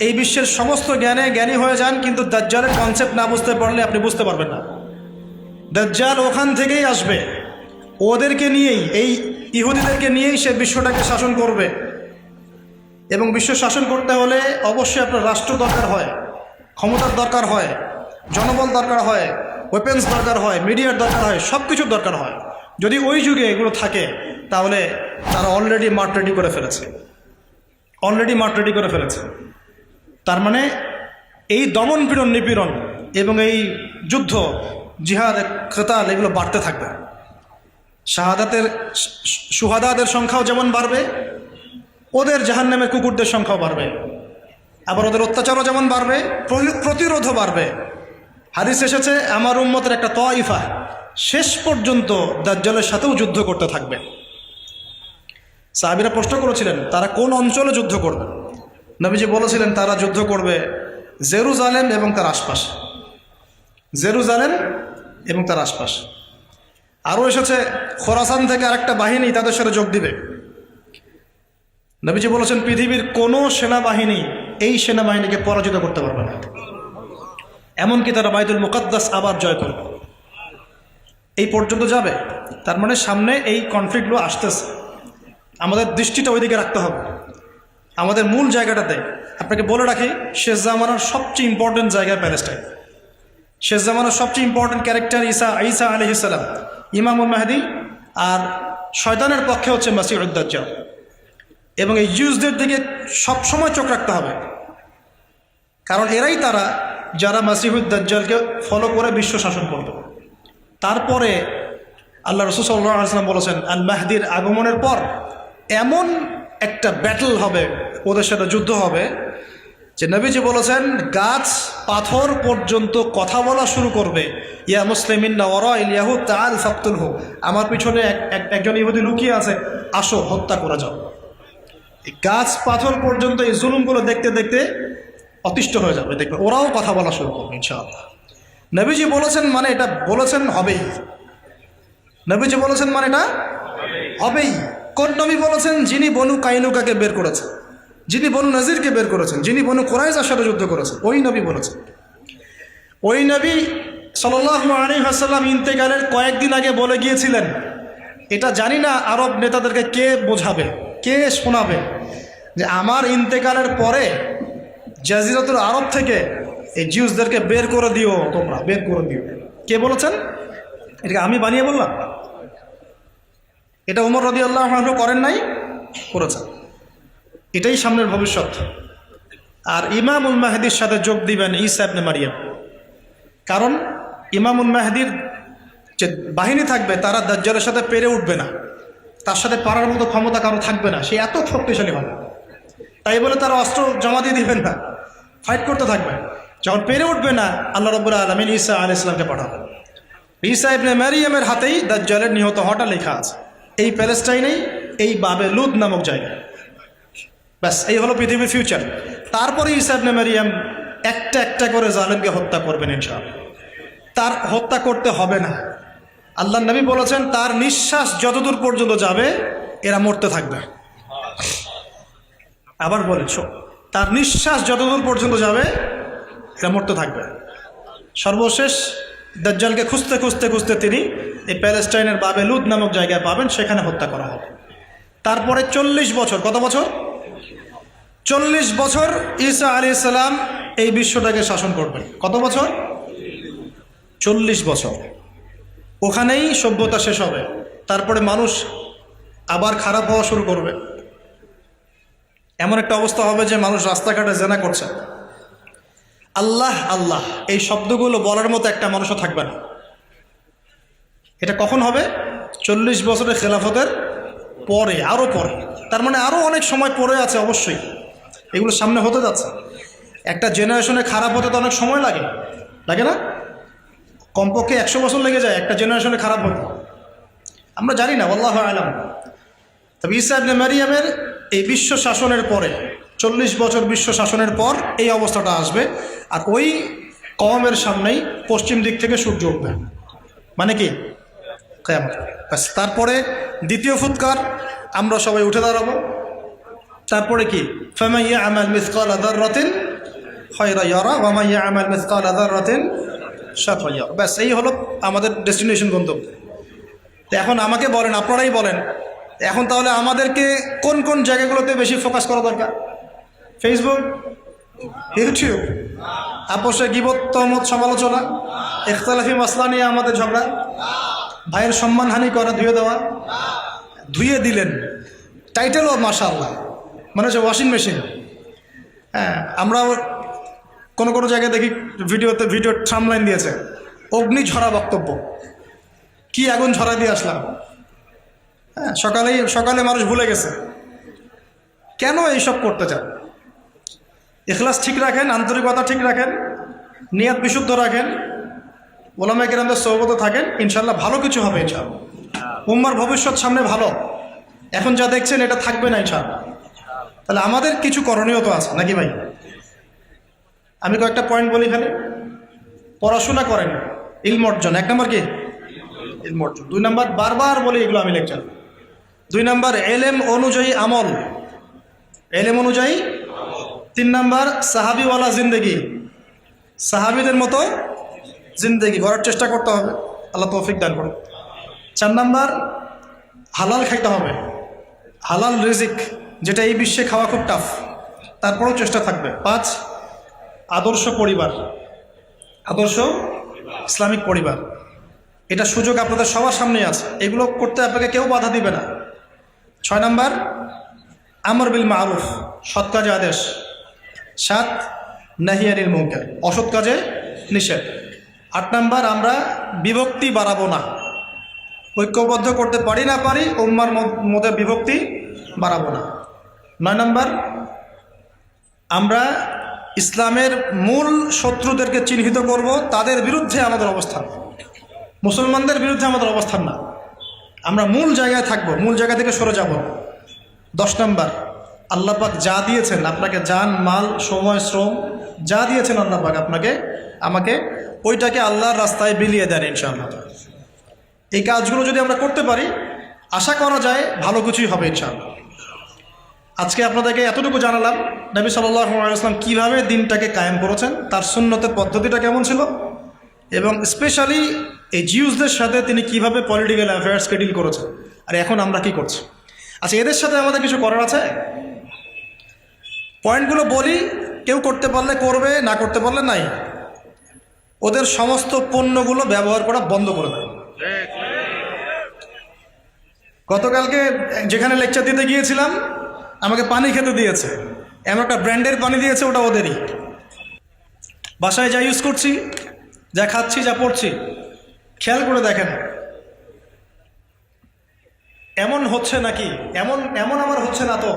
এই বিশ্বের সমস্ত জ্ঞানে জ্ঞানী হয়ে যান, কিন্তু দাজ্জালের কনসেপ্ট না বুঝতে পারলে আপনি বুঝতে পারবেন না। দাজ্জাল ওখান থেকেই আসবে, ওদেরকে নিয়েই, এই ইহুদিদেরকে নিয়েই সে বিশ্বটাকে শাসন করবে। এবং বিশ্ব শাসন করতে হলে অবশ্যই আপনার রাষ্ট্র দরকার হয়, ক্ষমতার দরকার হয়, জনবল দরকার হয়, ওয়েপেন্স দরকার হয়, মিডিয়ার দরকার হয়, সব কিছুর দরকার হয়। যদি ওই যুগে এগুলো থাকে তাহলে তারা অলরেডি মাঠ রেডি করে ফেলেছে, তার মানে এই দমন পীড়ন, নিপীড়ন এবং এই যুদ্ধ, জিহাদ, কেতাল এগুলো বাড়তে থাকবে। সুহাদাদের সংখ্যাও যেমন বাড়বে, ওদের জাহান্নামের কুকুরদের সংখ্যাও বাড়বে। আবার ওদের অত্যাচারও যেমন বাড়বে, প্রতিরোধও বাড়বে। হাদিস এসেছে, আমার উম্মতের একটা তয়ফা শেষ পর্যন্ত দাজ্জালের সাথেও যুদ্ধ করতে থাকবে। সাহাবীরা প্রশ্ন করেছিলেন তারা কোন অঞ্চলে যুদ্ধ করবে। নবীজি বলেছিলেন তারা যুদ্ধ করবে জেরুজালেম এবং তার আশপাশ, জেরুজালেম এবং তার আশপাশ। আরও এসেছে খোরাসান থেকে আরেকটা বাহিনী তাদের সাথে যোগ দিবে। নবীজি বলেছেন পৃথিবীর কোনো সেনাবাহিনী এই সেনাবাহিনীকে পরাজিত করতে পারবে না, এমনকি তারা বাইতুল মুকাদ্দাস আবার জয় করবে। এই পর্যন্ত যাবে। তার মানে সামনে এই কনফ্লিক্টগুলো আসতেছে, আমাদের দৃষ্টিটা ওইদিকে রাখতে হবে, আমাদের মূল জায়গাটাতে। আপনাকে বলে রাখি, শেষ জামানার সবচেয়ে ইম্পর্টেন্ট জায়গা প্যালেস্টাইন। শেষ জামানার সবচেয়ে ইম্পর্টেন্ট ক্যারেক্টার ঈসা আলাইহিস সালাম, ইমামুল মাহদি, আর শয়তানের পক্ষে হচ্ছে মাসিহুদ দাজ্জাল। এবং এই জিউসদের দিকে সবসময় চোখ রাখতে হবে, কারণ এরাই তারা যারা মাসিহুদ দাজ্জালকে ফলো করে বিশ্ব শাসন করবে। তারপরে আল্লাহ রাসূল সাল্লাল্লাহু আলাইহি ওয়াসাল্লাম বলেছেন, আল মাহদির আগমনের পর এমন একটা ব্যাটল হবে, ওদের সাথে যুদ্ধ হবে, যে নবীজি বলেছেন গাছ পাথর পর্যন্ত কথা বলা শুরু করবে, ইয়া মুসলিমিন্না ওয়ারাইল ইয়াহুদ তাআল ফাকতুলহু, আমার পিছনে একজন ইহুদি লুকিয়ে আছে, আসো হত্যা করে যাও। গাছ পাথর পর্যন্ত এই জুলুমগুলো দেখতে দেখতে অতিষ্ঠ হয়ে যাবে, দেখবে ওরাও কথা বলা শুরু করবে ইনশাআল্লাহ। নবীজি বলেছেন মানে এটা বলেছেন হবেই, নবীজি বলেছেন মানে এটা হবেই। কোন নবী বলেছেন? যিনি বনু কাইনুকাকে বের করেছেন, যিনি বনু নাজিরকে বের করেছেন, যিনি বনু কুরাইজার সাথে যুদ্ধ করেছেন, ওই নবী বলেছেন। ওই নবী সাল্লাল্লাহু আলাইহি ওয়াসাল্লাম ইন্তেকালের কয়েকদিন আগে বলে গিয়েছিলেন, এটা জানি না আরব নেতাদেরকে কে বোঝাবে, কে শোনাবে, যে আমার ইন্তেকালের পরে জাজিরাতুল আরব থেকে এই জিউসদেরকে বের করে দিও, তোমরা বের করে দিও। কে বলেছেন? এটা আমি বানিয়ে বললাম? এটা ওমর রাদিয়াল্লাহু আনহু করেন নাই? করেছেন। এটাই সামনের ভবিষ্যৎ। আর ইমামুল মাহদির সাথে যোগ দিবেন ঈসা ইবনে মারিয়াম, কারণ ইমামুল মাহদির যে বাহিনী থাকবে তারা দাজ্জালের সাথে পেরে উঠবে না, তার সাথে পারার মতো ক্ষমতা কারো থাকবে না, সে এত শক্তিশালী হবে। তাই বলে তারা অস্ত্র জমা দিয়ে দিবেন না, ফাইট করতে থাকবে। যখন পেরে উঠবে না, আল্লাহ রাব্বুল আলামিন ঈসা আলাইহিস সালামকে পাঠাবেন। ঈসা ইবনে মারিয়ামের হাতেই দাজ্জালের নিহত হওয়াটা লেখা আছে, এই প্যালেস্টাইনেই, এই বাবে লুদ নামক জায়গায়। ব্যাস, এই হলো পৃথিবীর ফিউচার। তারপরে ঈসা ইবনে মারিয়াম একটা একটা করে জালেমকে হত্যা করবেন ইনশাআল্লাহ। তার হত্যা করতে হবে না, আল্লাহর নবী বলেছেন তার নিঃশ্বাস যতদূর পর্যন্ত যাবে এরা মরতে থাকবে। আবার বলেছ, তার নিঃশ্বাস যতদূর পর্যন্ত যাবে এরা মরতে থাকবে। সর্বশেষ দাজ্জালকে খুঁজতে খুঁজতে খুঁজতে তিনি এই প্যালেস্টাইনের বাবে লুদ নামক জায়গায় পাবেন, সেখানে হত্যা করা হবে। তারপরে 40 বছর, কত বছর? 40 বছর ঈসা আলাইহিস সালাম এই বিশ্বটাকে শাসন করবেন। কত বছর? 40 বছর। ওখানেই সভ্যতা শেষ হবে। তারপরে মানুষ আবার খারাপ হওয়া শুরু করবে, এমন একটা অবস্থা হবে যে মানুষ রাস্তাঘাটে জেনা করছে। আল্লাহ আল্লাহ এই শব্দগুলো বলার মতো একটা মানুষও থাকবে না। এটা কখন হবে? 40 বছরের খেলাফতের পরে, আরও পরে। তার মানে আরও অনেক সময় পরে আছে অবশ্যই, এগুলো সামনে হতে যাচ্ছে। একটা জেনারেশনে খারাপ হতে তো অনেক সময় লাগে, লাগে না? কমপক্ষে 100 বছর লেগে যায় একটা জেনারেশনে খারাপ হতে। আমরা জানি না, আল্লাহু আ'লাম। তবে ঈসা ইবনে মারিয়ামের এই বিশ্ব শাসনের পরে, 40 বছর বিশ্ব শাসনের পর এই অবস্থাটা আসবে। আর ওই কওমের সামনেই পশ্চিম দিক থেকে সূর্য উঠবে, মানে কি কিয়ামত। ব্যাস, তারপরে দ্বিতীয় ফুৎকার, আমরা সবাই উঠে দাঁড়াবো। তারপরে কি? ফামান ইয়া'মাল মিসকালা যাররাতিন খায়রা ইয়ারা ওয়া মান ইয়া'মাল মিসকালা যাররাতিন শাররান ইয়ারা। ব্যাস এই হলো আমাদের ডেস্টিনেশন, গন্তব্য। তো এখন আমাকে বলেন, আপনারাই বলেন, এখন তাহলে আমাদেরকে কোন কোন জায়গাগুলোতে বেশি ফোকাস করা দরকার? ফেসবুক, ইউটিউব, আপোষে গীবত, তহমত, সমালোচনা, ইখতিলাফি মাসলা নিয়ে আমাদের ঝগড়া, ভাইয়ের সম্মানহানি করা, ধুয়ে দেওয়া। ধুয়ে দিলেন, টাইটেলও মাশাআল্লাহ, মানে হচ্ছে ওয়াশিং মেশিন। হ্যাঁ, আমরাও কোনো কোনো জায়গায় দেখি ভিডিও থাম্বনেইল দিয়েছে অগ্নি ঝরা বক্তব্য। কি আগুন ঝরা দিয়ে আসলাম। হ্যাঁ, সকালে মানুষ ভুলে গেছে। কেন এইসব করতে চান? ইখলাস ঠিক রাখেন, আন্তরিকতা ঠিক রাখেন, নিয়ত বিশুদ্ধ রাখেন, ওলামায়ে কেরামদের সোহবতে থাকেন, ইনশাল্লাহ ভালো কিছু হবে। ইনশাল্লাহ উম্মার ভবিষ্যৎ সামনে ভালো। এখন যা দেখছেন এটা থাকবে না ইনশাল্লাহ। তাহলে আমাদের কিছু করণীয় তো আছে নাকি ভাই? আমি কয়েকটা পয়েন্ট বলি এখানে। পড়াশোনা করেন, ইলম অর্জন। 1 নম্বর কি? ইলম অর্জন। 2 নম্বর, বারবার বলি এগুলো আমি লেকচার। 2 নম্বর, এলেম অনুযায়ী আমল, এলেম অনুযায়ী। 3 নম্বর, সাহাবিওয়ালা জিন্দেগি, সাহাবিদের মতো জিন্দেগি করার চেষ্টা করতে হবে, আল্লাহ তৌফিক দান করে। 4 নম্বর, হালাল খাইতে হবে, হালাল রিজিক, যেটা এই বিশ্বে খাওয়া খুব টাফ, তারপরেও চেষ্টা থাকবে। 5, আদর্শ পরিবার, আদর্শ ইসলামিক পরিবার। এটা সুযোগ আপনাদের সবার সামনেই আছে, এগুলো করতে আপনাকে কেউ বাধা দিবে না। 6 নম্বর, আমর বিল মারুফ, সৎ কাজে আদেশ। 7, নাহি আনিল মুনকার, অসৎ কাজে নিষেধ। 8 নম্বর, আমরা বিভক্তি বাড়াবো না, ঐক্যবদ্ধ করতে পারি না পারি, উম্মার মধ্যে বিভক্তি বাড়াবো না। 9 নম্বর, আমরা ইসলামের মূল শত্রুদেরকে চিহ্নিত করব, তাদের বিরুদ্ধে আমাদের অবস্থান, মুসলমানদের বিরুদ্ধে আমাদের অবস্থান না, আমরা মূল জায়গায় থাকবো, মূল জায়গা থেকে সরে যাব। 10 নম্বর, আল্লাহ পাক যা দিয়েছেন আপনাকে, জান, মাল, সময়, শ্রম যা দিয়েছেন আল্লাহ পাক আপনাকে, আমাকে, ওইটাকে আল্লাহর রাস্তায় বিলিয়ে দেন ইনশাআল্লাহ। এই কাজগুলো যদি আমরা করতে পারি, আশা করা যায় ভালো কিছুই হবে ইনশাআল্লাহ। আজকে আপনাদেরকে এতটুকু জানালাম নবী সাল্লাল্লাহু আলাইহি ওয়াসাল্লাম কীভাবে দিনটাকে কায়েম করেছেন, তার সুন্নতের পদ্ধতিটা কেমন ছিল, এবং স্পেশালি এই জিউসদের সাথে তিনি কিভাবে পলিটিক্যাল অ্যাফেয়ার্সকে ডিল করেছেন, আর এখন আমরা কি করছি। আচ্ছা, এদের সাথে আমাদের কিছু করার আছে। পয়েন্টগুলো বলি, কেউ করতে পারলে করবে, না করতে পারলে নাই। ওদের সমস্ত পণ্যগুলো ব্যবহার করা বন্ধ করে দেয়। গতকালকে যেখানে লেকচার দিতে গিয়েছিলাম, আমাকে পানি খেতে দিয়েছে, এমন একটা ব্র্যান্ডের পানি দিয়েছে, ওটা ওদেরই। বাসায় যা ইউজ করছি, যা খাচ্ছি, যা পড়ছি, খেয়াল করে দেখেন এমন হচ্ছে নাকি, এমন আমার হচ্ছে না তো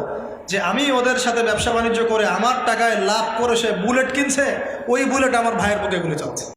যে আমি ওদের সাথে ব্যবসা বাণিজ্য করে আমার টাকায় লাভ করে সে বুলেট কিনছে, ওই বুলেট আমার ভাইয়ের বুকে গুলি চলছে।